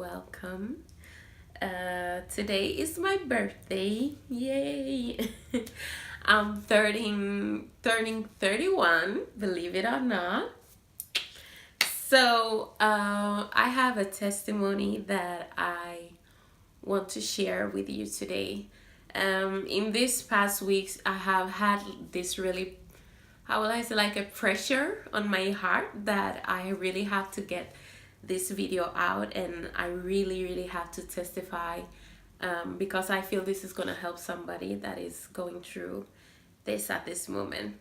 welcome. Today is my birthday. Yay! I'm turning 31, believe it or not. I have a testimony that I want to share with you today. In these past weeks, I have had this really, how will I say, like a pressure on my heart that I really have to get this video out, and I really have to testify, because I feel this is going to help somebody that is going through this at this moment.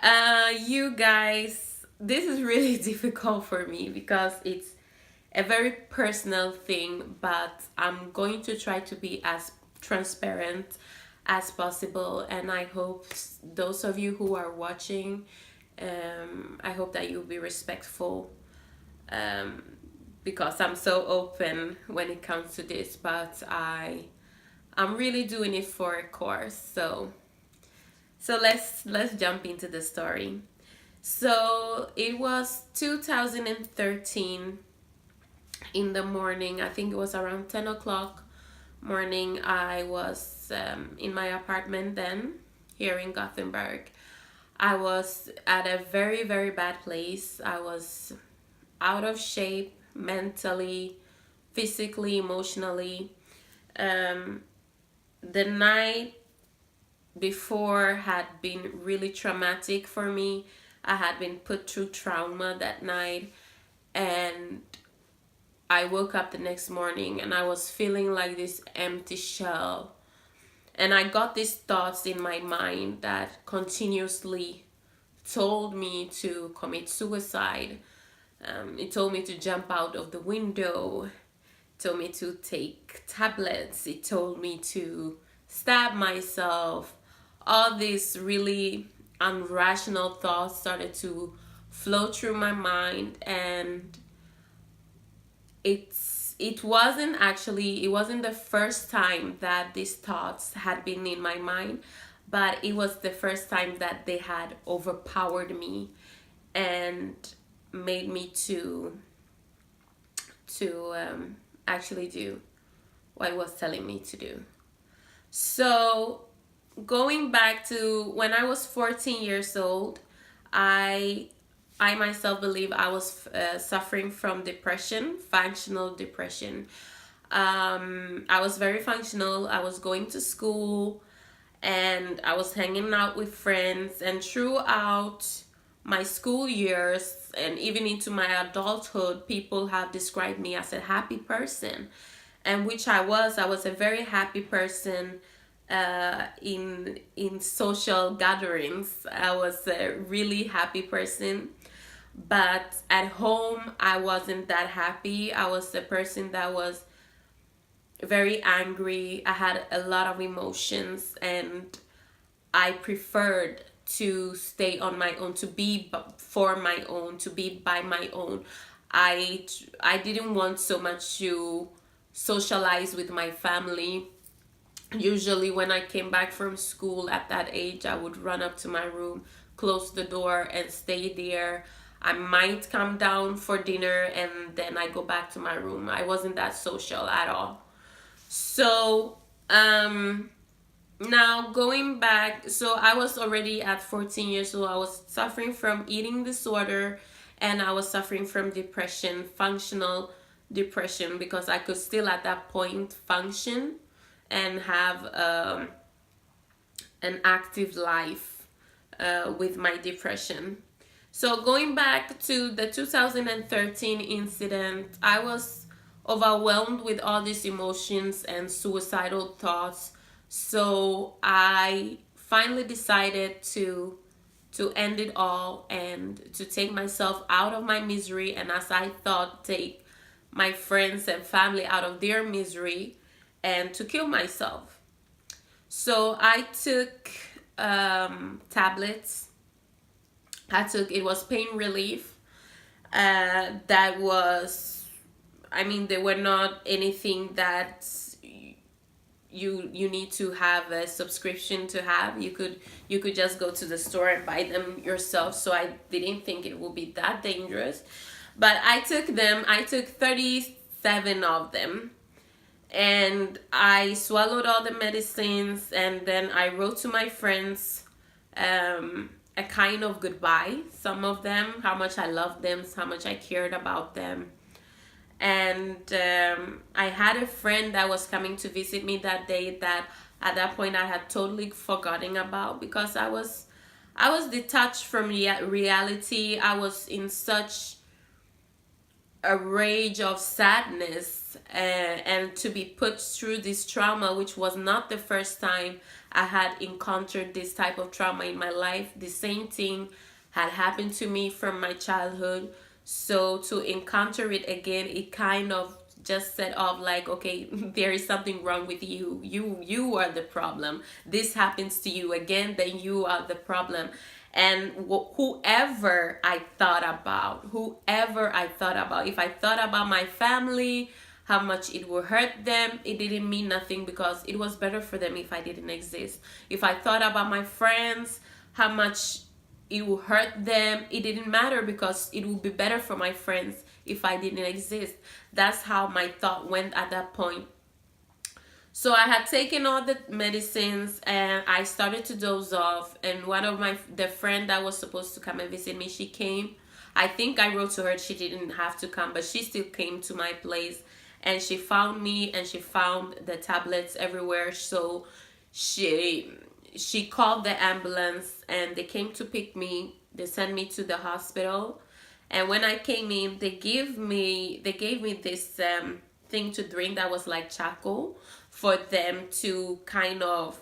You guys, this is really difficult for me because it's a very personal thing, but I'm going to try to be as transparent as possible, and I hope those of you who are watching, I hope that you'll be respectful, um, because I'm so open when it comes to this, but I'm really doing it for a course. So let's jump into the story. So it was 2013 in the morning. I think it was around 10 o'clock morning. I was in my apartment then, here in Gothenburg. I was at a very bad place. I was out of shape mentally, physically, emotionally. The night before had been really traumatic for me. I had been put through trauma that night, and I woke up the next morning and I was feeling like this empty shell. And I got these thoughts in my mind that continuously told me to commit suicide. It told me to jump out of the window. It told me to take tablets. It told me to stab myself. All these really irrational thoughts started to flow through my mind, and it wasn't the first time that these thoughts had been in my mind, but it was the first time that they had overpowered me and made me to actually do what it was telling me to do. So going back to when I was 14 years old, I myself believe I was suffering from depression, functional depression. I was very functional. I was going to school and I was hanging out with friends, and throughout my school years and even into my adulthood, people have described me as a happy person, and which I was. I was a very happy person in social gatherings. I was a really happy person, but at home I wasn't that happy. I was a person that was very angry. I had a lot of emotions, and I preferred to stay on my own, to be for my own, to be by my own. I didn't want so much to socialize with my family. Usually when I came back from school at that age, I would run up to my room, close the door, and stay there. I might come down for dinner and then I go back to my room. I wasn't that social at all. So now going back, so I was already at 14 years old. I was suffering from eating disorder, and I was suffering from depression, functional depression, because I could still at that point function and have an active life with my depression. So going back to the 2013 incident, I was overwhelmed with all these emotions and suicidal thoughts. So I finally decided to end it all and to take myself out of my misery, and as I thought, take my friends and family out of their misery, and to kill myself. So I took tablets. It was pain relief. That was, I mean, they were not anything that you need to have a subscription to have. You could just go to the store and buy them yourself. So I didn't think it would be that dangerous. But I took them. I took 7 of them. And I swallowed all the medicines, and then I wrote to my friends a kind of goodbye. Some of them, how much I loved them, how much I cared about them. And I had a friend that was coming to visit me that day that at that point I had totally forgotten about, because I was detached from reality. I was in such a rage of sadness, and to be put through this trauma, which was not the first time I had encountered this type of trauma in my life. The same thing had happened to me from my childhood. So to encounter it again, it kind of just set off like, okay, there is something wrong with you. You are the problem. This happens to you again, then you are the problem. And whoever I thought about, if I thought about my family, how much it would hurt them, it didn't mean nothing, because it was better for them if I didn't exist. If I thought about my friends, how much it would hurt them, it didn't matter, because it would be better for my friends if I didn't exist. That's how my thought went at that point. So I had taken all the medicines and I started to doze off. And one of the friend that was supposed to come and visit me, she came. I think I wrote to her, she didn't have to come, but she still came to my place. And she found me and she found the tablets everywhere. So she called the ambulance and they came to pick me. They sent me to the hospital. And when I came in, they gave me this thing to drink that was like charcoal, for them to kind of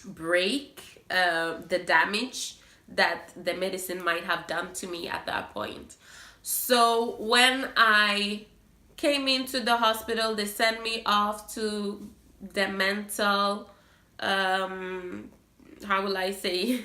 break the damage that the medicine might have done to me at that point. So when I came into the hospital, they sent me off to the mental, how will I say,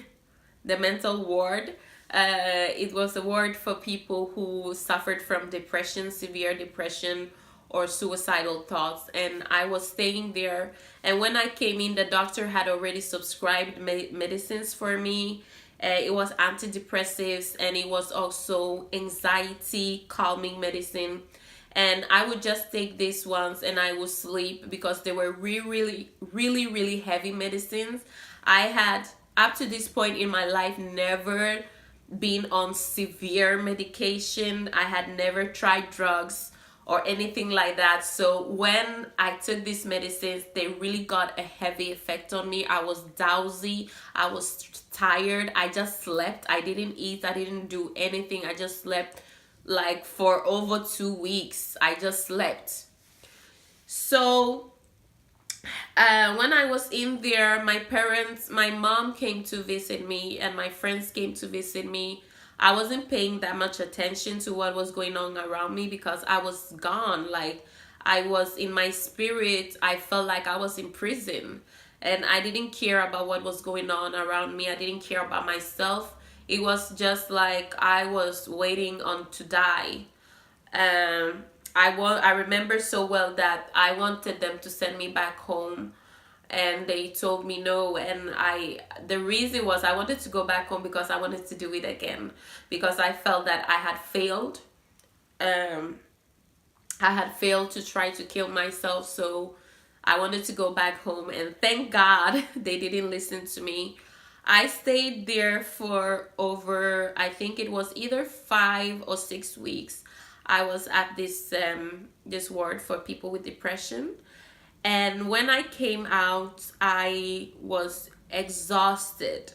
the mental ward. It was a ward for people who suffered from depression, severe depression, or suicidal thoughts. And I was staying there. And when I came in, the doctor had already subscribed medicines for me. It was antidepressives, and it was also anxiety calming medicine. And I would just take these ones and I would sleep, because they were really heavy medicines. I had, up to this point in my life, never been on severe medication. I had never tried drugs or anything like that. So when I took these medicines, they really got a heavy effect on me. I was drowsy, I was tired, I just slept. I didn't eat, I didn't do anything. I just slept like for over 2 weeks. I just slept. So when I was in there, my mom came to visit me and my friends came to visit me. I wasn't paying that much attention to what was going on around me, because I was gone. Like, I was in my spirit. I felt like I was in prison, and I didn't care about what was going on around me. I didn't care about myself. It was just like I was waiting on to die. I remember so well that I wanted them to send me back home, and they told me no. And the reason was I wanted to go back home because I wanted to do it again, because I felt that I had failed. I had failed to try to kill myself, so I wanted to go back home. And thank God they didn't listen to me. I stayed there for over, I think it was either 5 or 6 weeks. I was at this ward for people with depression. And when I came out, I was exhausted,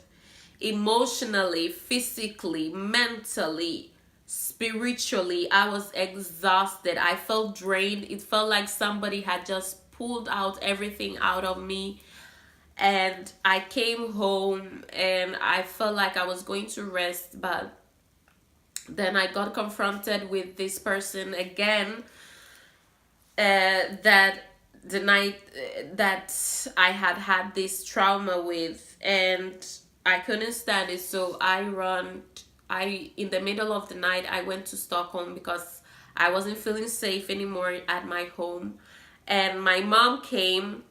emotionally, physically, mentally, spiritually. I was exhausted. I felt drained. It felt like somebody had just pulled out everything out of me. And I came home and I felt like I was going to rest, but then I got confronted with this person again, that the night that I had this trauma with, and I couldn't stand it. So in the middle of the night, I went to Stockholm because I wasn't feeling safe anymore at my home. And my mom came.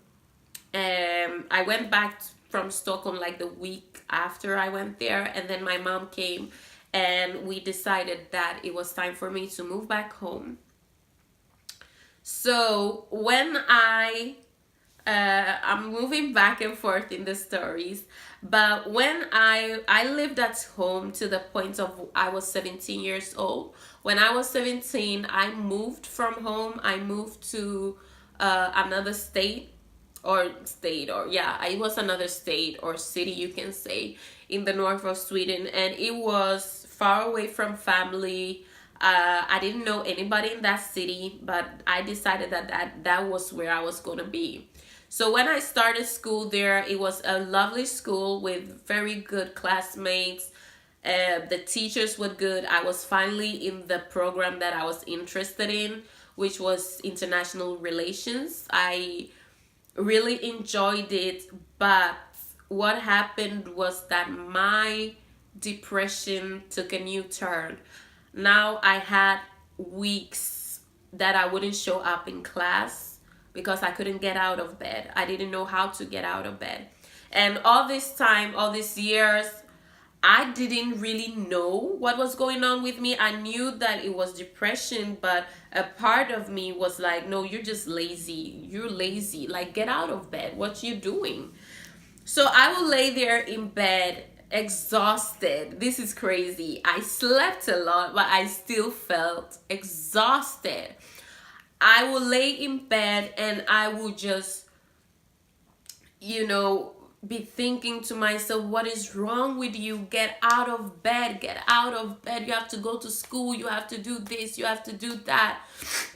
I went back from Stockholm like the week after I went there, and then my mom came and we decided that it was time for me to move back home. So when I'm moving back and forth in the stories, but when I lived at home to the point of I was 17 years old. When I was 17, I moved from home. I moved to another state, or yeah, it was another state or city, you can say, in the north of Sweden, and it was far away from family. I didn't know anybody in that city, but I decided that was where I was going to be. So when I started school there, it was a lovely school with very good classmates. The teachers were good. I was finally in the program that I was interested in, which was international relations. I really enjoyed it, but what happened was that my depression took a new turn. Now I had weeks that I wouldn't show up in class because I couldn't get out of bed. I didn't know how to get out of bed. And all this time, all these years, I didn't really know what was going on with me. I knew that it was depression, but a part of me was like, no, you're just lazy. You're lazy. Like, get out of bed. What you doing? So I would lay there in bed exhausted. This is crazy. I slept a lot, but I still felt exhausted. I would lay in bed and I would just, you know, be thinking to myself, what is wrong with you? Get out of bed. Get out of bed. You have to go to school. You have to do this. You have to do that.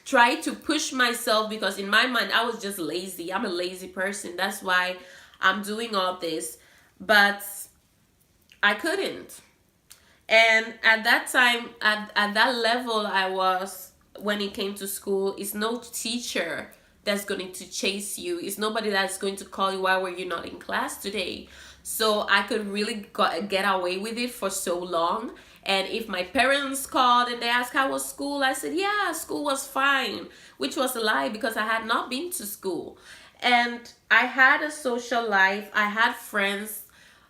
Try to push myself because in my mind, I was just lazy. I'm a lazy person. That's why I'm doing all this. But I couldn't. And at that time, at that level I was, when it came to school, it's no teacher that's going to chase you. It's nobody that's going to call you, why were you not in class today? So I could really get away with it for so long. And if my parents called and they asked how was school, I said, yeah, school was fine, which was a lie because I had not been to school. And I had a social life, I had friends,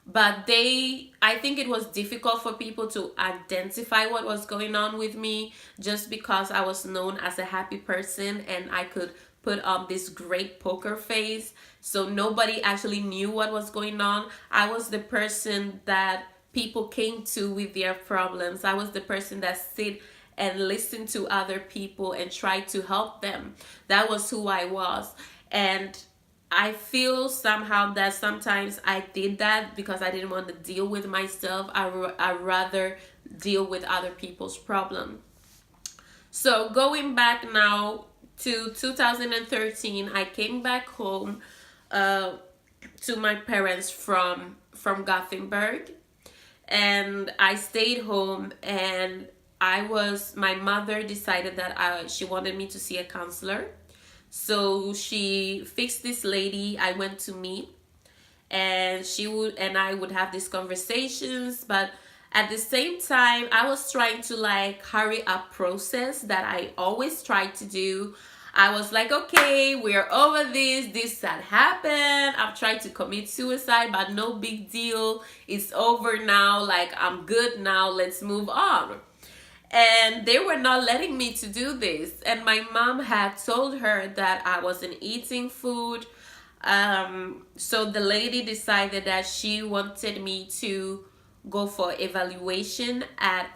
but I think it was difficult for people to identify what was going on with me just because I was known as a happy person and I could put up this great poker face, so nobody actually knew what was going on. I was the person that people came to with their problems. I was the person that sit and listened to other people and tried to help them. That was who I was. And I feel somehow that sometimes I did that because I didn't want to deal with myself. I rather deal with other people's problem. So going back now to 2013, I came back home uh, to my parents from Gothenburg, and I stayed home. And my mother decided that she wanted me to see a counselor. So she fixed this lady I went to meet, and I would have these conversations, but at the same time I was trying to like hurry up process that I always try to do. I was like, okay, we're over this had happened, I've tried to commit suicide, but no big deal, it's over now, like I'm good now, let's move on. And they were not letting me to do this, and my mom had told her that I wasn't eating food. So the lady decided that she wanted me to go for evaluation at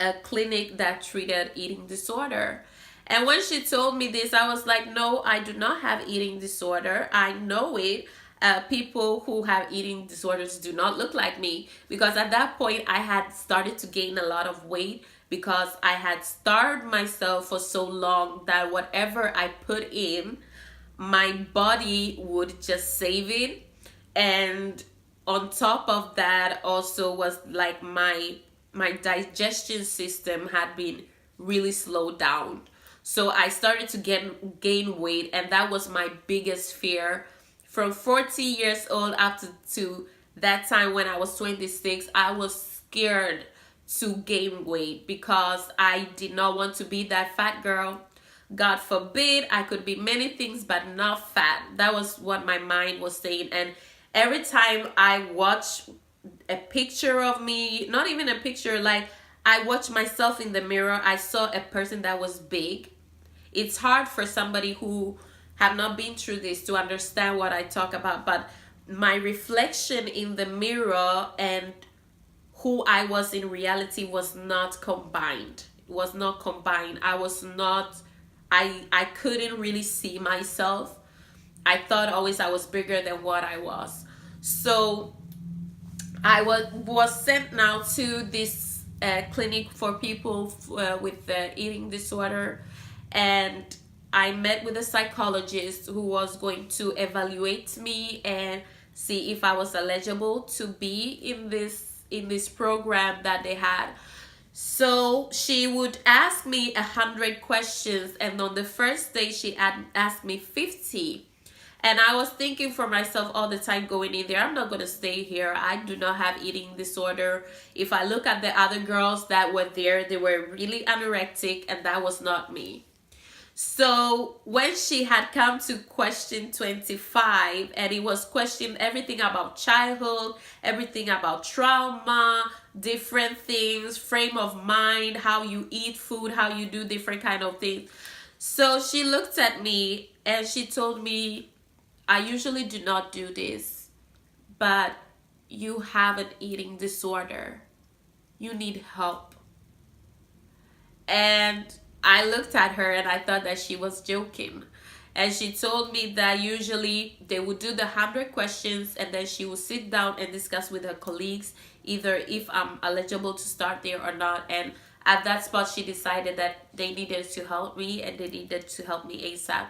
a clinic that treated eating disorder. And when she told me this, I was like, no, I do not have eating disorder. I know it. People who have eating disorders do not look like me, because at that point I had started to gain a lot of weight because I had starved myself for so long that whatever I put in, my body would just save it. And on top of that also was like my digestion system had been really slowed down. So I started to gain weight, and that was my biggest fear. From 40 years old up to that time when I was 26, I was scared to gain weight because I did not want to be that fat girl. God forbid, I could be many things but not fat. That was what my mind was saying. And every time I watch a picture of me, not even a picture, like I watched myself in the mirror, I saw a person that was big. it's hard for somebody who have not been through this to understand what I talk about. But my reflection in the mirror and who I was in reality was not combined. It was not combined. I was not, I couldn't really see myself. I thought always I was bigger than what I was. So I was sent now to this clinic for people with eating disorder, and I met with a psychologist who was going to evaluate me and see if I was eligible to be in this program that they had. So she would ask me 100 questions, and on the first day she asked me 50. And I was thinking for myself all the time going in there, I'm not going to stay here. I do not have eating disorder. If I look at the other girls that were there, they were really anorectic, and that was not me. So when she had come to question 25, and it was questioning everything about childhood, everything about trauma, different things, frame of mind, how you eat food, how you do different kind of things. So she looked at me and she told me, I usually do not do this, but you have an eating disorder. You need help. And I looked at her and I thought that she was joking. And she told me that usually they would do the 100 questions, and then she would sit down and discuss with her colleagues either if I'm eligible to start there or not. And at that spot, she decided that they needed to help me, and they needed to help me ASAP.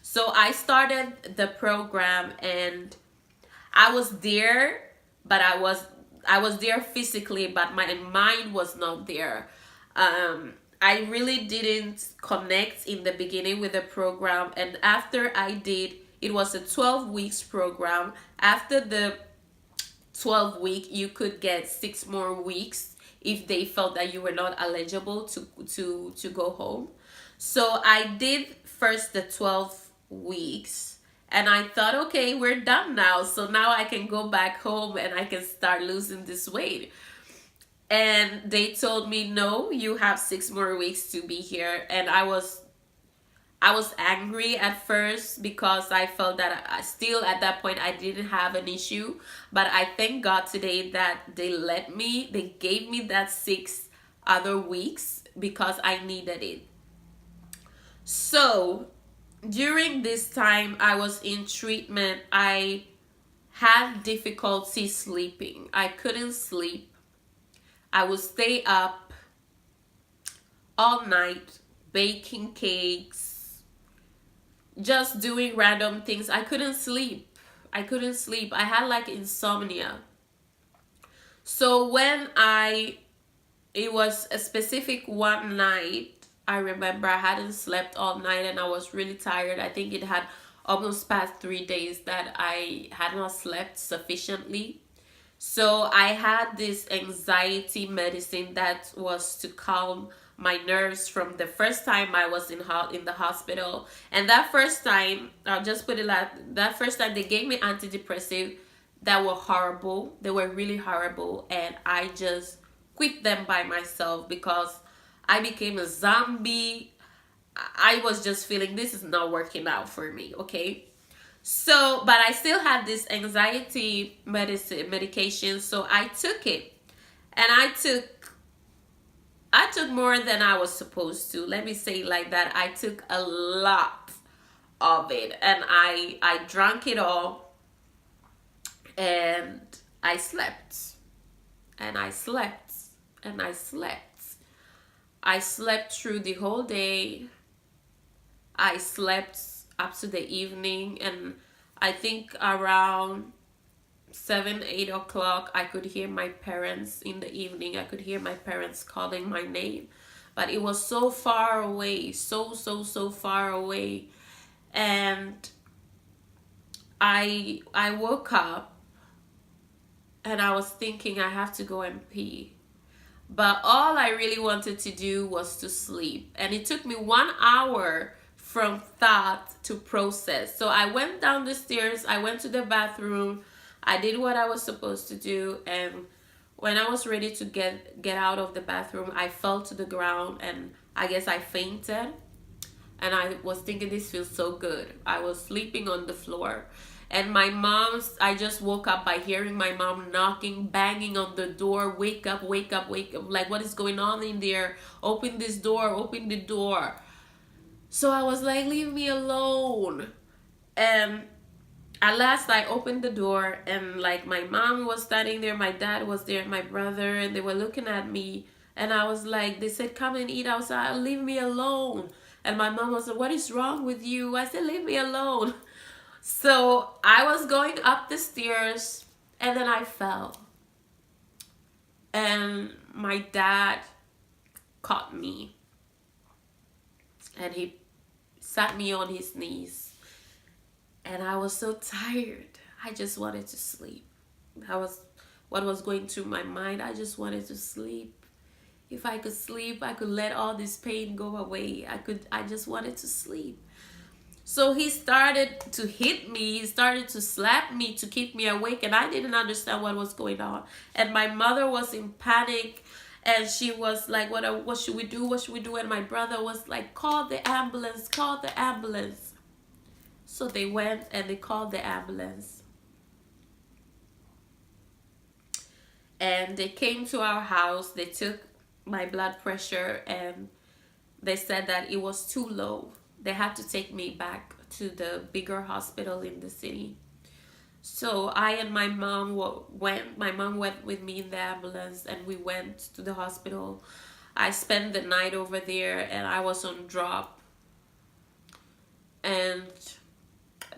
So I started the program, and I was there, but I was there physically, but my mind was not there. I really didn't connect in the beginning with the program, and after I did, it was a 12 weeks program. After the 12 week, you could get 6 more weeks if they felt that you were not eligible to go home. So I did first the 12 weeks, and I thought, okay, we're done now, so now I can go back home and I can start losing this weight. And they told me, no, you have 6 more weeks to be here. And I was angry at first because I felt that I still at that point I didn't have an issue. But I thank God today that they gave me that 6 other weeks because I needed it. So during this time I was in treatment, I had difficulty sleeping. I couldn't sleep. I would stay up all night baking cakes, just doing random things. I couldn't sleep. I had like insomnia. So it was a specific one night, I remember I hadn't slept all night and I was really tired. I think it had almost past 3 days that I had not slept sufficiently. So I had this anxiety medicine that was to calm my nerves from the first time I was in the hospital. And that first time, I'll just put it like that first time they gave me antidepressive that were horrible. They were really horrible, and I just quit them by myself because I became a zombie. I was just feeling this is not working out for me, okay? So, but I still had this anxiety medication, so I took it. And I took more than I was supposed to. Let me say it like that. I took a lot of it, and I drank it all, and I slept. And I slept. And I slept. I slept through the whole day. I slept up to the evening, and I think around 7-8 o'clock I could hear my parents in the evening. I could hear my parents calling my name, but it was so far away, so far away. And I woke up and I was thinking I have to go and pee, but all I really wanted to do was to sleep. And it took me 1 hour from thought to process. So I went down the stairs, I went to the bathroom, I did what I was supposed to do, and when I was ready to get out of the bathroom, I fell to the ground and I guess I fainted. And I was thinking, this feels so good. I was sleeping on the floor. And I just woke up by hearing my mom knocking, banging on the door. Wake up, wake up, wake up. Like, what is going on in there? Open this door, open the door. So I was like, leave me alone. And at last I opened the door, and like my mom was standing there, my dad was there, my brother, and they were looking at me. And I was like, they said, come and eat outside, leave me alone. And my mom was like, what is wrong with you? I said, leave me alone. So I was going up the stairs, and then I fell. And my dad caught me, and he sat me on his knees. And I was so tired. I just wanted to sleep. That was what was going through my mind. I just wanted to sleep. If I could sleep, I could let all this pain go away. I just wanted to sleep. So he started to hit me. He started to slap me to keep me awake. And I didn't understand what was going on. And my mother was in panic. And she was like, what should we do? What should we do? And my brother was like, call the ambulance. Call the ambulance. So they went and they called the ambulance. And they came to our house. They took my blood pressure and they said that it was too low. They had to take me back to the bigger hospital in the city. So I and my mom went. My mom went with me in the ambulance, and we went to the hospital. I spent the night over there, and I was on drop. And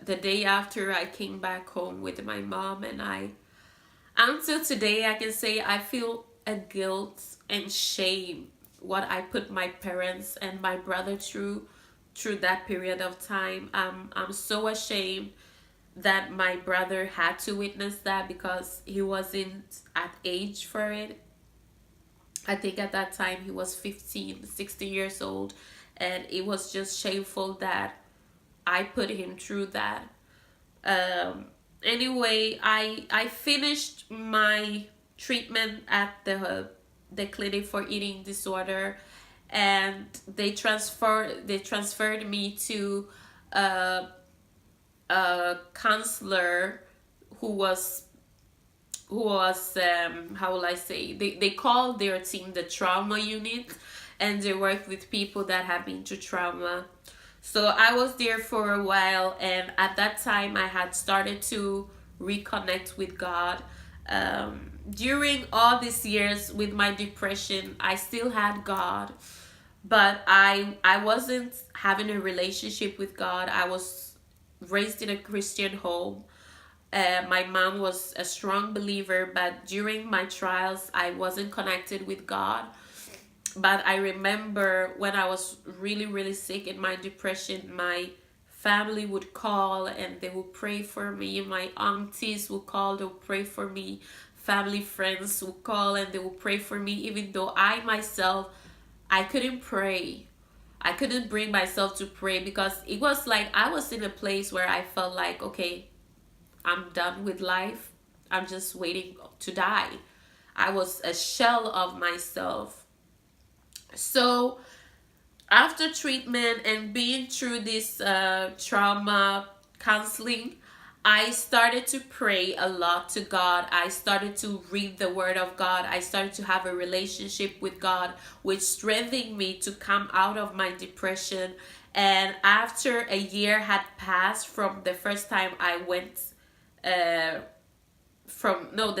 the day after, I came back home with my mom, and until today, I can say I feel a guilt and shame what I put my parents and my brother through that period of time. I'm so ashamed that my brother had to witness that because he wasn't at age for it. I think at that time he was 15, 16 years old, and it was just shameful that I put him through that. Anyway, I finished my treatment at the clinic for eating disorder, and they transferred me to a counselor who was how will I say, they call their team the trauma unit, and they work with people that have been through trauma. So I was there for a while, and at that time I had started to reconnect with God. During all these years with my depression, I still had God, but I wasn't having a relationship with God. I was raised in a Christian home. My mom was a strong believer, but during my trials, I wasn't connected with God. But I remember when I was really, really sick in my depression, my family would call and they would pray for me. My aunties would call, they would pray for me. Family friends would call and they would pray for me, even though I myself, I couldn't pray. I couldn't bring myself to pray because it was like I was in a place where I felt like, okay, I'm done with life. I'm just waiting to die. I was a shell of myself. So after treatment and being through this trauma counseling, I started to pray a lot to God. I started to read the word of God. I started to have a relationship with God, which strengthened me to come out of my depression. And after a year had passed from the first time I went the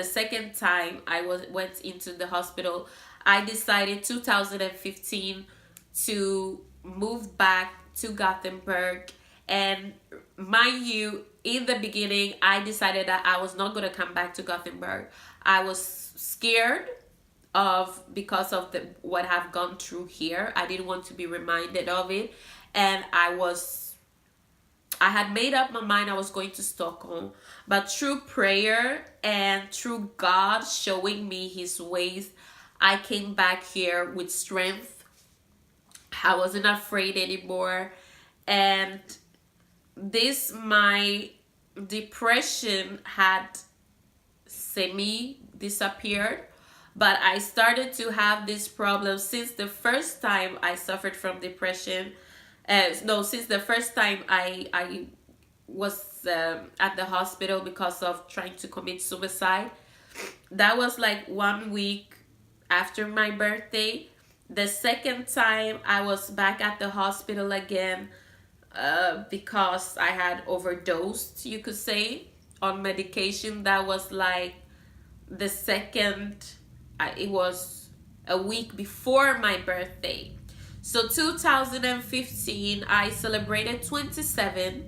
second time I went into the hospital, I decided 2015 to move back to Gothenburg. And mind you, in the beginning, I decided that I was not going to come back to Gothenburg. I was scared because of what I've gone through here. I didn't want to be reminded of it. And I had made up my mind I was going to Stockholm. But through prayer and through God showing me his ways, I came back here with strength. I wasn't afraid anymore. And my depression had semi disappeared, but I started to have this problem since the first time I suffered from depression. No, since the first time I was at the hospital because of trying to commit suicide. That was like 1 week after my birthday. The second time I was back at the hospital again, because I had overdosed, you could say, on medication. That was like the second, it was a week before my birthday. So 2015, I celebrated 27,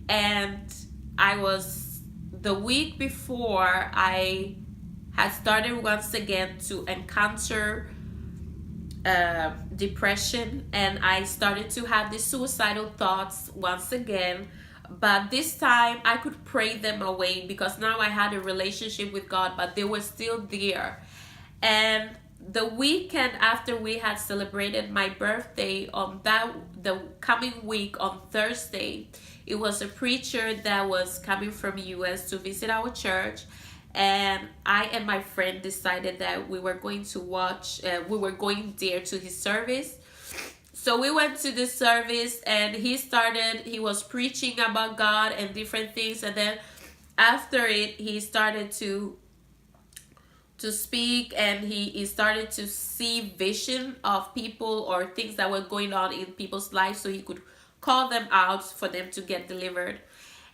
and I was, the week before, I had started once again to encounter depression, and I started to have these suicidal thoughts once again. But this time I could pray them away because now I had a relationship with God, but they were still there. And the weekend after we had celebrated my birthday, on that, the coming week, on Thursday, it was a preacher that was coming from US to visit our church, and I and my friend decided that we were going to watch, we were going there to his service. So we went to the service, and he was preaching about God and different things, and then after it he started to speak, and he started to see vision of people or things that were going on in people's lives, so he could call them out for them to get delivered.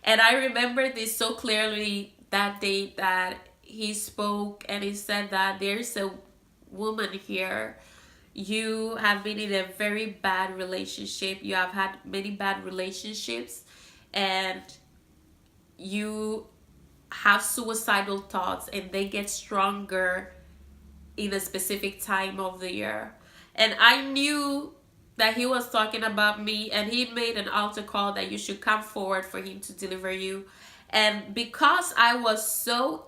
And I remember this so clearly, that day that he spoke, and he said that there's a woman here. You have been in a very bad relationship. You have had many bad relationships, and you have suicidal thoughts, and they get stronger in a specific time of the year. And I knew that he was talking about me, and he made an altar call that you should come forward for him to deliver you. And because I was so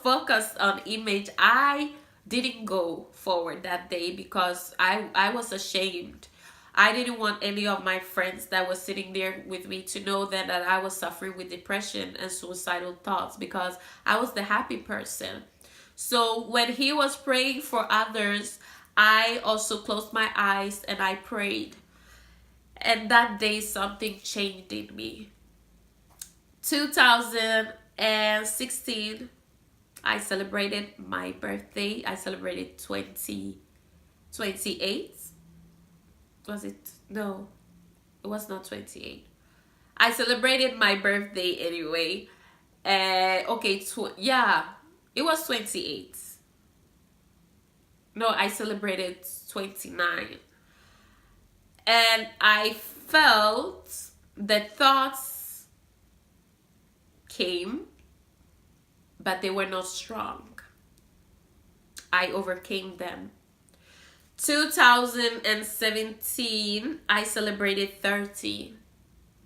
focused on image, I didn't go forward that day because I was ashamed. I didn't want any of my friends that was sitting there with me to know that I was suffering with depression and suicidal thoughts, because I was the happy person. So when he was praying for others, I also closed my eyes and I prayed. And that day something changed in me. 2016, I celebrated my birthday. I celebrated 28. Was it? No, it was not 28. I celebrated my birthday anyway. Okay, yeah, it was 28. No, I celebrated 29. And I felt the thoughts came, but they were not strong. I overcame them. 2017, I celebrated 30.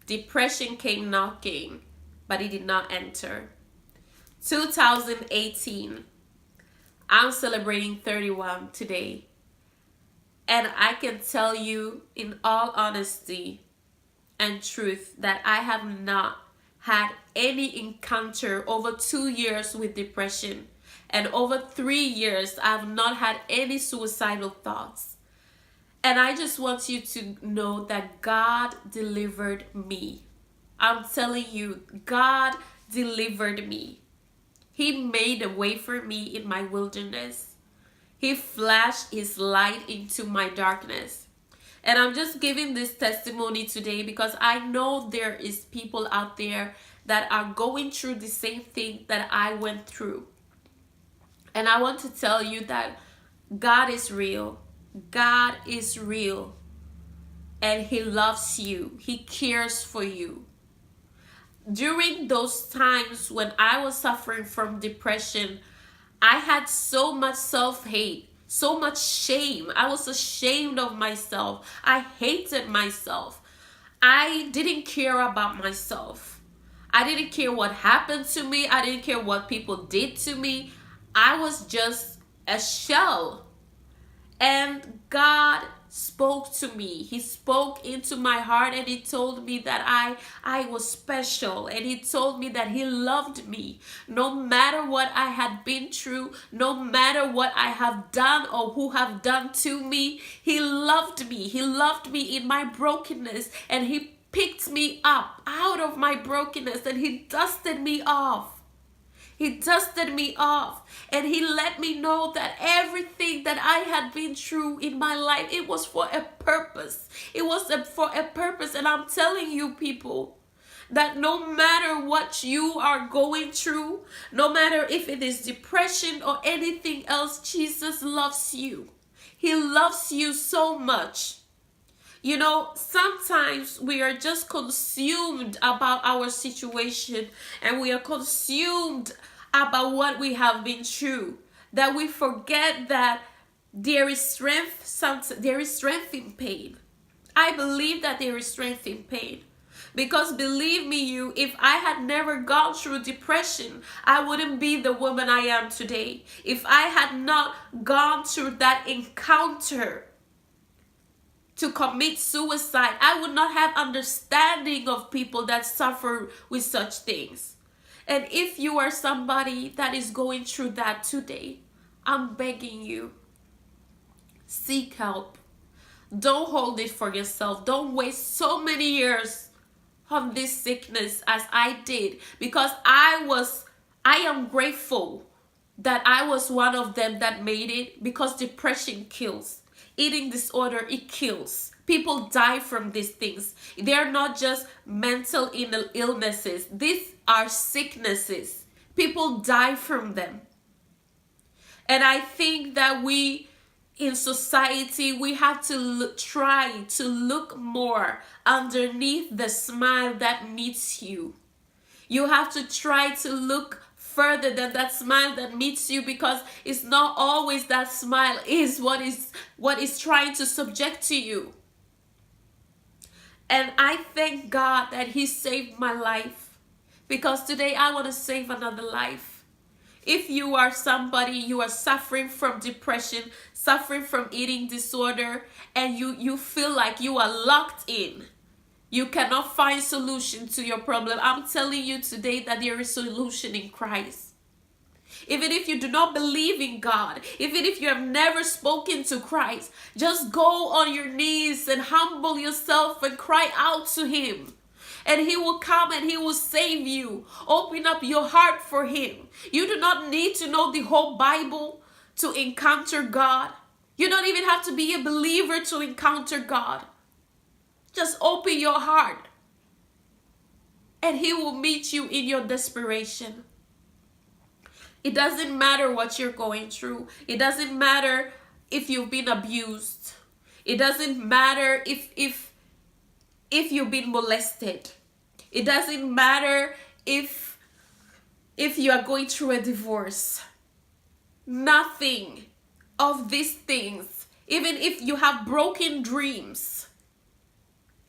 Depression came knocking, but it did not enter. 2018, I'm celebrating 31 today. And I can tell you in all honesty and truth that I have not had any encounter over 2 years with depression. And over 3 years, I've not had any suicidal thoughts. And I just want you to know that God delivered me. I'm telling you, God delivered me. He made a way for me in my wilderness. He flashed his light into my darkness. And I'm just giving this testimony today because I know there is people out there that are going through the same thing that I went through. And I want to tell you that God is real. God is real. And He loves you. He cares for you. During those times when I was suffering from depression, I had so much self-hate, so much shame. I was ashamed of myself. I hated myself. I didn't care about myself. I didn't care what happened to me. I didn't care what people did to me. I was just a shell. And God spoke to me. He spoke into my heart, and he told me that I was special, and he told me that he loved me no matter what I had been through, no matter what I have done or who have done to me. He loved me. He loved me in my brokenness, and he picked me up out of my brokenness, and he dusted me off. He dusted me off, and he let me know that everything that I had been through in my life, it was for a purpose. It was for a purpose. And I'm telling you, people, that no matter what you are going through, no matter if it is depression or anything else, Jesus loves you. He loves you so much. You know, sometimes we are just consumed about our situation, and we are consumed about what we have been through, that we forget that there is strength in pain. I believe that there is strength in pain. Because believe me, if I had never gone through depression, I wouldn't be the woman I am today. If I had not gone through that encounter to commit suicide, I would not have understanding of people that suffer with such things. And if you are somebody that is going through that today, I'm begging you, seek help. Don't hold it for yourself. Don't waste so many years on this sickness as I did, because I am grateful that I was one of them that made it, because depression kills. Eating disorder, it kills. People die from these things. They're not just mental illnesses. These are sicknesses. People die from them. And I think that we, in society, we have to try to look more underneath the smile that meets you. You have to try to look further than that smile that meets you, because it's not always that smile is what is trying to subject to you. And I thank God that he saved my life, because today I want to save another life. If you are somebody, you are suffering from depression, suffering from eating disorder, and you feel like you are locked in, you cannot find solution to your problem, I'm telling you today that there is solution in Christ. Even if you do not believe in God, even if you have never spoken to Christ, just go on your knees and humble yourself and cry out to him. And he will come and he will save you. Open up your heart for him. You do not need to know the whole Bible to encounter God. You don't even have to be a believer to encounter God. Just open your heart, and he will meet you in your desperation. It doesn't matter what you're going through. It doesn't matter if you've been abused. It doesn't matter if you've been molested. It doesn't matter if you are going through a divorce. Nothing of these things, even if you have broken dreams,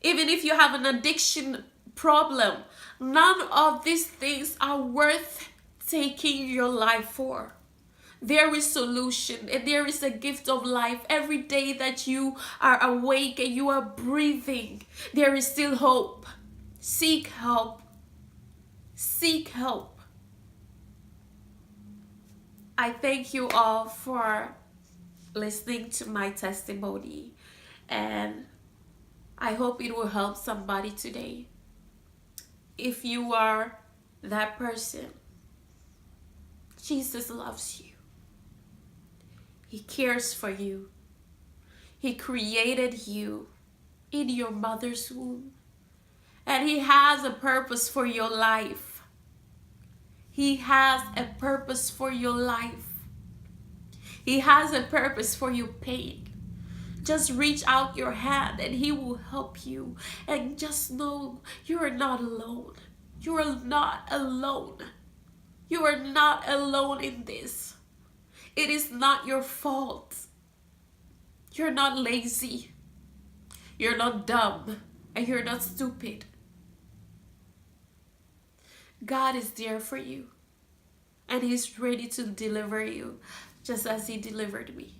even if you have an addiction problem, none of these things are worth taking your life for. There is solution, and there is a gift of life. Every day that you are awake and you are breathing, there is still hope. Seek help. Seek help. I thank you all for listening to my testimony, and I hope it will help somebody today. If you are that person, Jesus loves you. He cares for you. He created you in your mother's womb, and he has a purpose for your life. He has a purpose for your life. He has a purpose for your pain. Just reach out your hand and he will help you. And just know you are not alone. You are not alone. You are not alone in this. It is not your fault. You're not lazy. You're not dumb. And you're not stupid. God is there for you. And he's ready to deliver you, just as he delivered me.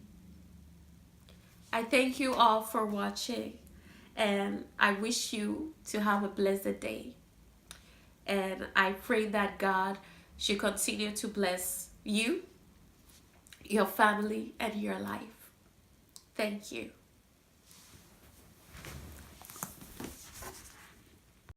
I thank you all for watching, and I wish you to have a blessed day. And I pray that God should continue to bless you, your family, and your life. Thank you.